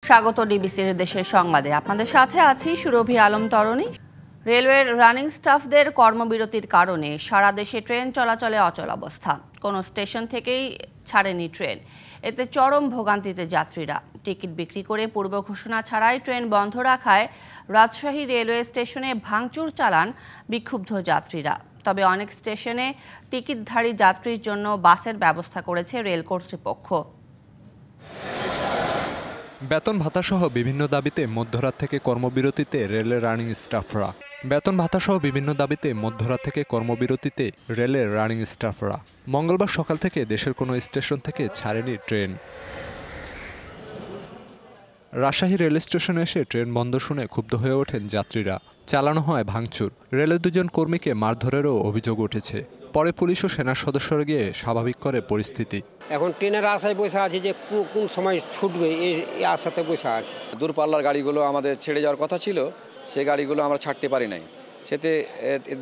স্বাগত ডিবিসির দেশের সংবাদে। আপনাদের সাথে আছি সুরভি আলম তরণী। রেলওয়ের রানিং স্টাফদের কর্মবিরতির কারণে সারা দেশে ট্রেন চলাচলে অচল অবস্থা। কোনো স্টেশন থেকেই ছাড়েনি ট্রেন। এতে চরম ভোগান্তিতে যাত্রীরা। টিকিট বিক্রি করে পূর্ব ঘোষণা ছাড়াই ট্রেন বন্ধ রাখায় রাজশাহী রেলওয়ে স্টেশনে ভাঙচুর চালান বিক্ষুব্ধ যাত্রীরা। তবে অনেক স্টেশনে টিকিটধারী যাত্রীর জন্য বাসের ব্যবস্থা করেছে রেল কর্তৃপক্ষ। বেতন ভাতাসহ বিভিন্ন দাবিতে মধ্যরাত থেকে কর্মবিরতিতে রেলের রানিং স্টাফরা। মঙ্গলবার সকাল থেকে দেশের কোনো স্টেশন থেকে ছাড়েনি ট্রেন। রাজশাহী রেল স্টেশনে এসে ট্রেন বন্ধ শুনে ক্ষুব্ধ হয়ে ওঠেন যাত্রীরা। চালানো হয় ভাঙচুর। রেলের দুজন কর্মীকে মারধরেরও অভিযোগ উঠেছে। পরে পুলিশ ও সেনা সদস্যরা গিয়ে স্বাভাবিক করে পরিস্থিতি। এখন ট্রেনের আশায় বসে আছে যে কোন সময় ছুটবে এই আশাতে বসে আছে। দূরপাল্লার গাড়িগুলো আমাদের ছেড়ে যাওয়ার কথা ছিল, সেই গাড়িগুলো আমরা ছাড়তে পারি নাই। সেতে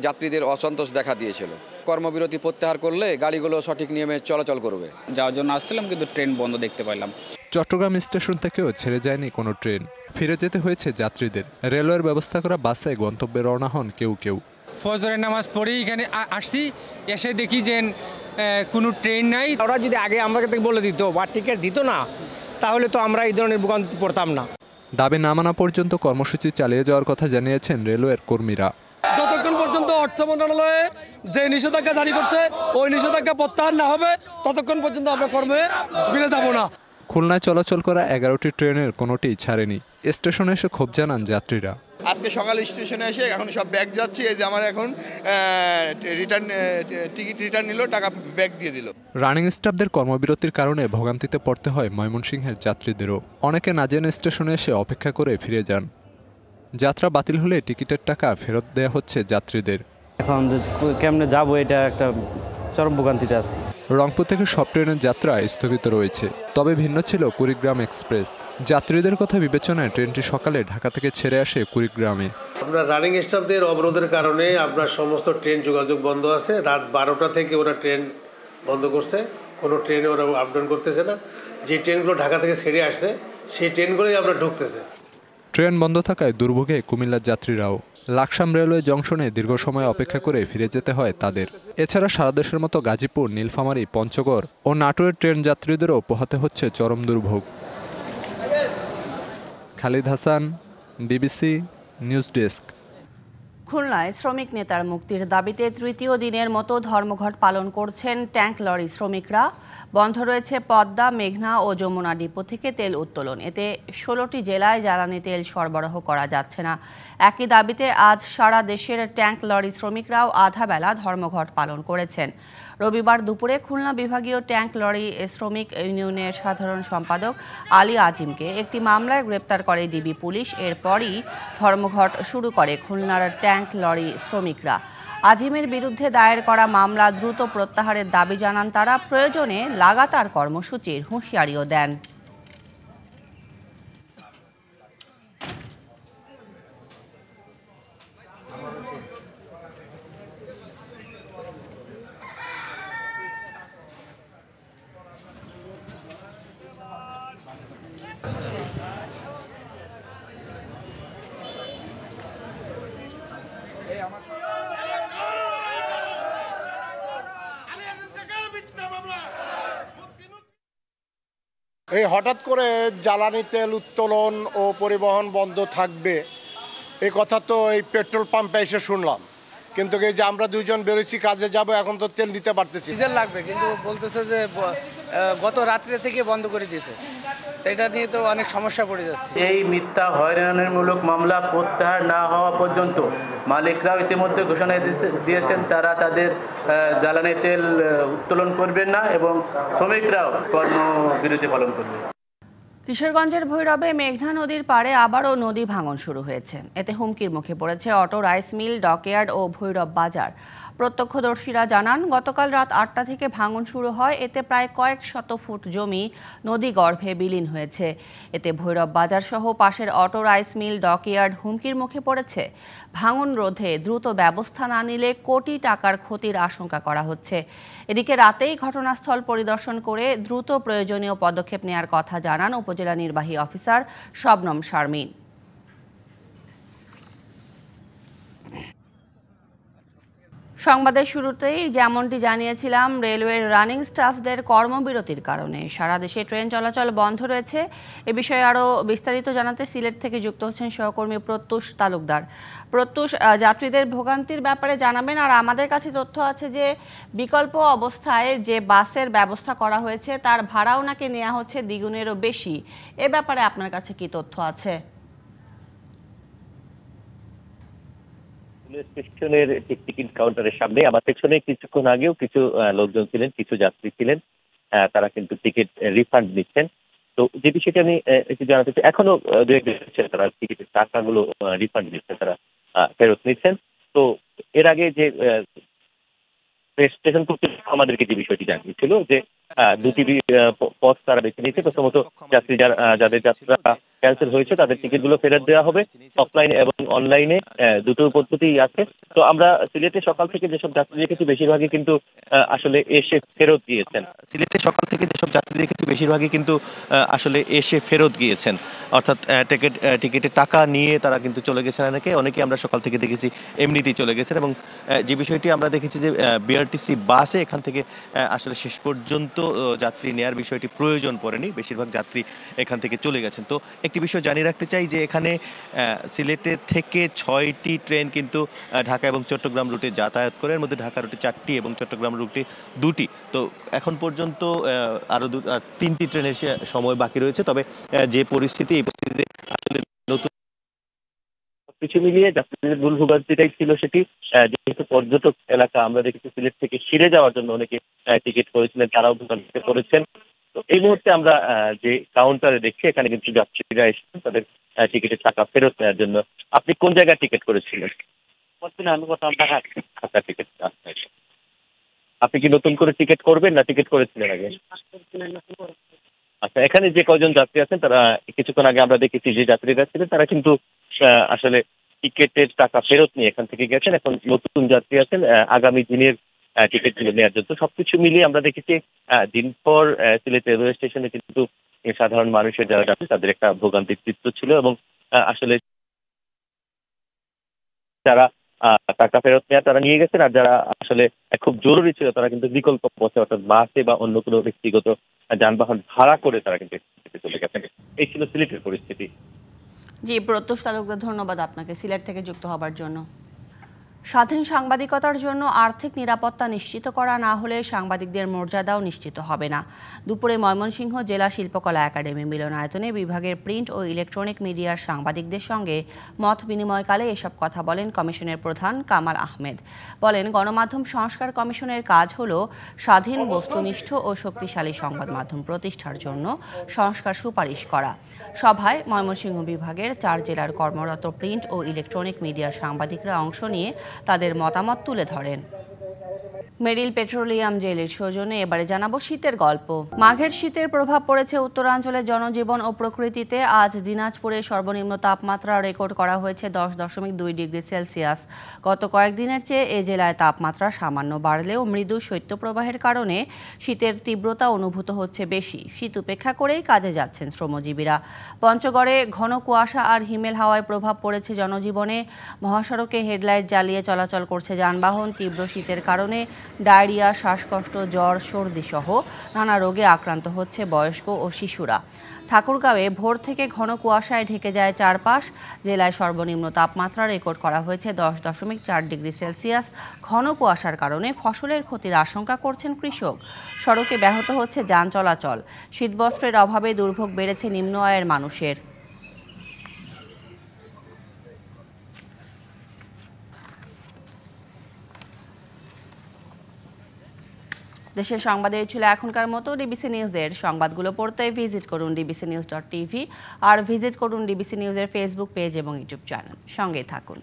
যাত্রীদের অসন্তোষ দেখা দিয়েছিল। কর্মবিরতি প্রত্যাহার করলে গাড়িগুলো সঠিক নিয়মে চলাচল করবে। যাওয়ার জন্য আসছিলাম, কিন্তু ট্রেন বন্ধ দেখতে পাইলাম। চট্টগ্রাম স্টেশন থেকেও ছেড়ে যায়নি কোনো ট্রেন। ফিরে যেতে হয়েছে যাত্রীদের। রেলওয়ের ব্যবস্থা করা বাসে গন্তব্যে রওনা হন কেউ কেউ। ফজরের নামাজ পড়েই এখানে আসছি, এসে দেখি যে কোনো ট্রেন নাই। ওরা যদি আগে আমাকে বলে দিত বা টিকিট দিত না, তাহলে তো আমরা এই ধরনের ভোগান্তি পড়তাম না। দাবি না মানা পর্যন্ত কর্মসূচি চালিয়ে যাওয়ার কথা জানিয়েছেন রেলওয়ের কর্মীরা। যতক্ষণ পর্যন্ত অর্থ মন্ত্রণালয়ে যে নিষেধাজ্ঞা জারি করছে ওই নিষেধাজ্ঞা প্রত্যাহার না হবে ততক্ষণ পর্যন্ত আমরা কর্মে ফিরে যাব না। খুলনায় চলাচল করা 11টি ট্রেনের কোনোটিই ছাড়েনি। স্টেশনে এসে ক্ষোভ জানান যাত্রীরা। আজকে সকালে স্টেশনে এসে এখন সব ব্যাগ যাচ্ছি, এই যে আমার এখন টিকিট রিটার্ন নিল, টাকা ব্যাগ দিয়ে দিল। রানিং স্টাফদের কর্মবিরতির কারণে ভোগান্তিতে পড়তে হয় ময়মনসিংহের যাত্রীদেরও। অনেকে না জেনে স্টেশনে এসে অপেক্ষা করে ফিরে যান। যাত্রা বাতিল হলে টিকিটের টাকা ফেরত দেয়া হচ্ছে যাত্রীদের। এখন কেমনে যাবো, এটা একটা চরম ভোগান্তিতে আছি। রংপুর থেকে সব ট্রেনের যাত্রা স্থগিত রয়েছে। তবে ভিন্ন ছিল কুড়িগ্রাম এক্সপ্রেস। যাত্রীদের কথা বিবেচনায় ট্রেনটি সকালে ঢাকা থেকে ছেড়ে আসে কুড়িগ্রামে। আপনার রানিং স্টাফদের অবরোধের কারণে আপনার সমস্ত ট্রেন যোগাযোগ বন্ধ আছে। রাত 12টা থেকে ওরা ট্রেন বন্ধ করছে। কোনো ট্রেনে ওরা আপ ডাউন করতেছে না। যে ট্রেনগুলো ঢাকা থেকে ছেড়ে আসছে সেই ট্রেনগুলোই আপনার ঢুকতেছে। ট্রেন বন্ধ থাকায় দুর্ভোগে কুমিল্লার যাত্রীরাও। লাকসাম রেলওয়ে জংশনে দীর্ঘ সময় অপেক্ষা করে ফিরে যেতে হয় তাদের। এছাড়া সারা দেশের মতো গাজীপুর, নীলফামারী, পঞ্চগড় ও নাটোরের ট্রেন যাত্রীদেরও পোহাতে হচ্ছে চরম দুর্ভোগ। Khalid Hasan, DBC news desk. খুলনায় শ্রমিক নেতার মুক্তির দাবিতে তৃতীয় দিনের মতো ধর্মঘট পালন করছেন ট্যাঙ্ক লরি শ্রমিকরা। বন্ধ রয়েছে পদ্মা, মেঘনা ও যমুনা ডিপো থেকে তেল উত্তোলন। এতে 16টি জেলায় জ্বালানি তেল সরবরাহ করা যাচ্ছে না। একই দাবিতে আজ সারা দেশের ট্যাঙ্ক লরি শ্রমিকরাও আধা বেলা ধর্মঘট পালন করেছেন। রবিবার দুপুরে খুলনা বিভাগীয় ট্যাঙ্ক লরি শ্রমিক ইউনিয়নের সাধারণ সম্পাদক আলী আজিমকে একটি মামলায় গ্রেপ্তার করে ডিবি পুলিশ। এরপরই ধর্মঘট শুরু করে খুলনার ট্যাঙ্ক লরি শ্রমিকরা। আজিমের বিরুদ্ধে দায়ের করা মামলা দ্রুত প্রত্যাহারের দাবি জানান তারা। প্রয়োজনে লাগাতার কর্মসূচির হুঁশিয়ারিও দেন। এই হঠাৎ করে জ্বালানি তেল উত্তোলন ও পরিবহন বন্ধ থাকবে এই কথা তো এই পেট্রোল পাম্পে এসে শুনলাম, কিন্তু এই যে আমরা দুইজন বেরোচ্ছি কাজে যাব, এখন তো তেল দিতে পারতেছি। ডিজেল লাগবে, কিন্তু বলতেছে যে গত রাত্রে থেকে বন্ধ করে দিয়েছে। এটা নিয়ে তো অনেক সমস্যা পড়ে যাচ্ছে। এই মিথ্যা হয়রানিমূলক মামলা প্রত্যাহার না হওয়া পর্যন্ত মালিকরাও ইতিমধ্যে ঘোষণা দিয়েছেন তারা তাদের জ্বালানি তেল উত্তোলন করবেন না এবং শ্রমিকরাও কর্মবিরতি পালন করবে। কিশোরগঞ্জের ভৈরবে মেঘনা নদীর পাড়ে আবারও নদী ভাঙন শুরু হয়েছে। এতে হুমকির মুখে পড়েছে অটো, রাইস মিল, ডকইয়ার্ড ও ভৈরব বাজার। প্রত্যক্ষদর্শীরা জানান, গতকাল রাত ৮টা থেকে ভাঙন শুরু হয়। এতে প্রায় কয়েক শত ফুট জমি নদীগর্ভে বিলীন হয়েছে। এতে ভৈরব বাজার সহ পাশের অটো রাইস মিল, ডকইয়ার্ড হুমকির মুখে পড়েছে। ভাঙন রোধে দ্রুত ব্যবস্থা না নিলে কোটি টাকার ক্ষতির আশঙ্কা করা হচ্ছে। এদিকে রাতেই ঘটনাস্থল পরিদর্শন করে দ্রুত প্রয়োজনীয় পদক্ষেপ নেওয়ার কথা জানান উপজেলা নির্বাহী অফিসার শবনম শারমিন। সংবাদের শুরুতেই যেমনটি জানিয়েছিলাম, রেলওয়ের রানিং স্টাফদের কর্মবিরতির কারণে সারা দেশে ট্রেন চলাচল বন্ধ রয়েছে। এ বিষয়ে আরও বিস্তারিত জানাতে সিলেট থেকে যুক্ত হচ্ছেন সহকর্মী প্রত্যুষ তালুকদার। প্রত্যুষ, যাত্রীদের ভোগান্তির ব্যাপারে জানাবেন। আর আমাদের কাছে তথ্য আছে যে বিকল্প অবস্থায় যে বাসের ব্যবস্থা করা হয়েছে তার ভাড়াও নাকি নেওয়া হচ্ছে দ্বিগুণেরও বেশি। এ ব্যাপারে আপনার কাছে কি তথ্য আছে? স্টেশনের টিকিট কাউন্টারের সামনে আমার পেছনে কিছুক্ষণ আগেও কিছু লোকজন ছিলেন, কিছু যাত্রী ছিলেন, তারা কিন্তু টিকিট রিফান্ড নিচ্ছেন। তো যে বিষয়টি আমি একটু জানাতে চাই, এখনো দু এক তারা টিকিটের টাকাগুলো রিফান্ড নিচ্ছে, তারা ফেরত নিচ্ছেন। তো এর আগে যে স্টেশন কর্তৃপক্ষ আমাদেরকে যে বিষয়টি জানিয়েছিল যে দুটি পথ তারা বেছে নিয়েছে। প্রথমত যাত্রী যাদের যাত্রা ক্যান্সেল হয়েছে তাদের টিকিটগুলো ফেরত দেওয়া হবে। অফলাইনে এবং অনলাইনে দুটো পদ্ধতি আছে। তো আমরা সিলেটে সকাল থেকে যেসব যাত্রী দেখেছি বেশিরভাগই কিন্তু আসলে এসে ফেরত গিয়েছেন। এসে ফেরত গিয়েছেন, অর্থাৎ টিকিটের টাকা নিয়ে তারা কিন্তু চলে গেছেন। অনেকে আমরা সকাল থেকে দেখেছি এমনিতেই চলে গেছেন। এবং যে বিষয়টি আমরা দেখেছি যে বিআরটিসি বাসে এখান থেকে আসলে শেষ পর্যন্ত যাত্রী নেয়ার বিষয়টি প্রয়োজন পড়েনি, বেশিরভাগ যাত্রী এখান থেকে চলে গেছেন। তো একটি বিষয় জানিয়ে রাখতে চাই যে এখানে সিলেটে থেকে 6টি ট্রেন কিন্তু ঢাকা এবং চট্টগ্রাম রুটে যাতায়াত করে। এর মধ্যে ঢাকা রুটে 4টি এবং চট্টগ্রাম রুটে 2টি। তো এখন পর্যন্ত আরো 3টি ট্রেনের সময় বাকি রয়েছে। তবে যে পরিস্থিতি, এই পরিস্থিতিতে আসলে নতুন কিছু মিলিয়ে যাত্রীদের মূল ভোগান্তিটাই ছিল সেটি, যেহেতু পর্যটক এলাকা আমরা দেখেছি সিলেট থেকে ফিরে যাওয়ার জন্য অনেকে টিকিট করেছিলেন, তারাও ভোগান্তিতে পড়েছেন। তো এই মুহূর্তে আমরা যে কাউন্টারে দেখছি এখানে কিন্তু যাত্রীরা এসেছেন তাদের টিকিটের টাকা ফেরত নেওয়ার জন্য। আপনি কোন জায়গায় টিকিট করেছিলেন? ঢাকা টিকিট। আপনি কি নতুন করে টিকিট করবেন না টিকিট করেছিলেন আগে? আচ্ছা, এখানে যে কয়জন যাত্রী আছেন তারা কিছুক্ষণ আগে আমরা দেখেছি যে যাত্রীরা ছিলেন তারা কিন্তু আসলে টিকিটের টাকা ফেরত নিয়ে এখান থেকে গেছেন। এখন নতুন যাত্রী আছেন আগামী দিনের টিকিটগুলো নেওয়ার জন্য। সবকিছু মিলিয়ে আমরা দেখেছি দিনভর সিলেট রেলওয়ে স্টেশনে কিন্তু সাধারণ মানুষের যারা যাচ্ছে তাদের একটা ভোগান্তির চিত্র ছিল। এবং আসলে যারা টাকা ফেরত নেওয়া তারা নিয়ে গেছেন, আর যারা আসলে খুব জরুরি ছিল তারা কিন্তু বিকল্প পথে অর্থাৎ বাসে বা অন্য কোনো ব্যক্তিগত যানবাহন ভাড়া করে তারা কিন্তু চলে গেছেন। এই ছিল সিলেটের পরিস্থিতি। জি, প্রত্যুষ তালুকদার, ধন্যবাদ আপনাকে সিলেট থেকে যুক্ত হবার জন্য। স্বাধীন সাংবাদিকতার জন্য আর্থিক নিরাপত্তা নিশ্চিত করা না হলে সাংবাদিকদের মর্যাদাও নিশ্চিত হবে না। দুপুরে ময়মনসিংহ জেলা শিল্পকলা একাডেমি মিলনায়তনে বিভাগের প্রিন্ট ও ইলেকট্রনিক মিডিয়ার সাংবাদিকদের সঙ্গে মত বিনিময়কালে এসব কথা বলেন কমিশনের প্রধান কামাল আহমেদ। বলেন, গণমাধ্যম সংস্কার কমিশনের কাজ হল স্বাধীন, বস্তুনিষ্ঠ ও শক্তিশালী সংবাদ মাধ্যম প্রতিষ্ঠার জন্য সংস্কার সুপারিশ করা। সভায় ময়মনসিংহ বিভাগের 4 জেলার কর্মরত প্রিন্ট ও ইলেকট্রনিক মিডিয়ার সাংবাদিকরা অংশ নিয়ে তাদের মতামত তুলে ধরেন। মেরিল পেট্রোলিয়াম জেলের সৌজন্যে এবারে জানাবো শীতের গল্প। মাঘের শীতের প্রভাব পড়েছে উত্তরাঞ্চলের জনজীবন ও প্রকৃতিতে। আজ দিনাজপুরে সর্বনিম্ন তাপমাত্রা রেকর্ড করা হয়েছে 10.2 ডিগ্রি সেলসিয়াস। গত কয়েকদিনের চেয়ে এ জেলায় তাপমাত্রা সামান্য বাড়লেও মৃদু শৈত্যপ্রবাহের কারণে শীতের তীব্রতা অনুভূত হচ্ছে বেশি। শীত উপেক্ষা করেই কাজে যাচ্ছেন শ্রমজীবীরা। পঞ্চগড়ে ঘন কুয়াশা আর হিমেল হাওয়ায় প্রভাব পড়েছে জনজীবনে। মহাসড়কে হেডলাইট জ্বালিয়ে চলাচল করছে যানবাহন। তীব্র শীতের কারণে ডায়রিয়া, শ্বাসকষ্ট, জ্বর, সর্দি সহ নানা রোগে আক্রান্ত হচ্ছে বয়স্ক ও শিশুরা। ঠাকুরগাঁওয়ে ভোর থেকে ঘন কুয়াশায় ঢেকে যায় চারপাশ। জেলায় সর্বনিম্ন তাপমাত্রা রেকর্ড করা হয়েছে 10.4 ডিগ্রি সেলসিয়াস। ঘন কুয়াশার কারণে ফসলের ক্ষতির আশঙ্কা করছেন কৃষক। সড়কে ব্যাহত হচ্ছে যান চলাচল। শীতবস্ত্রের অভাবে দুর্ভোগ বেড়েছে নিম্ন আয়ের মানুষের। দেশের সংবাদে ছিল এখনকার মতো। ডিবিসি নিউজের সংবাদগুলো পড়তে ভিজিট করুন dbcnews.tv আর ভিজিট করুন ডিবিসি নিউজের ফেসবুক পেজ এবং ইউটিউব চ্যানেল। সঙ্গেই থাকুন।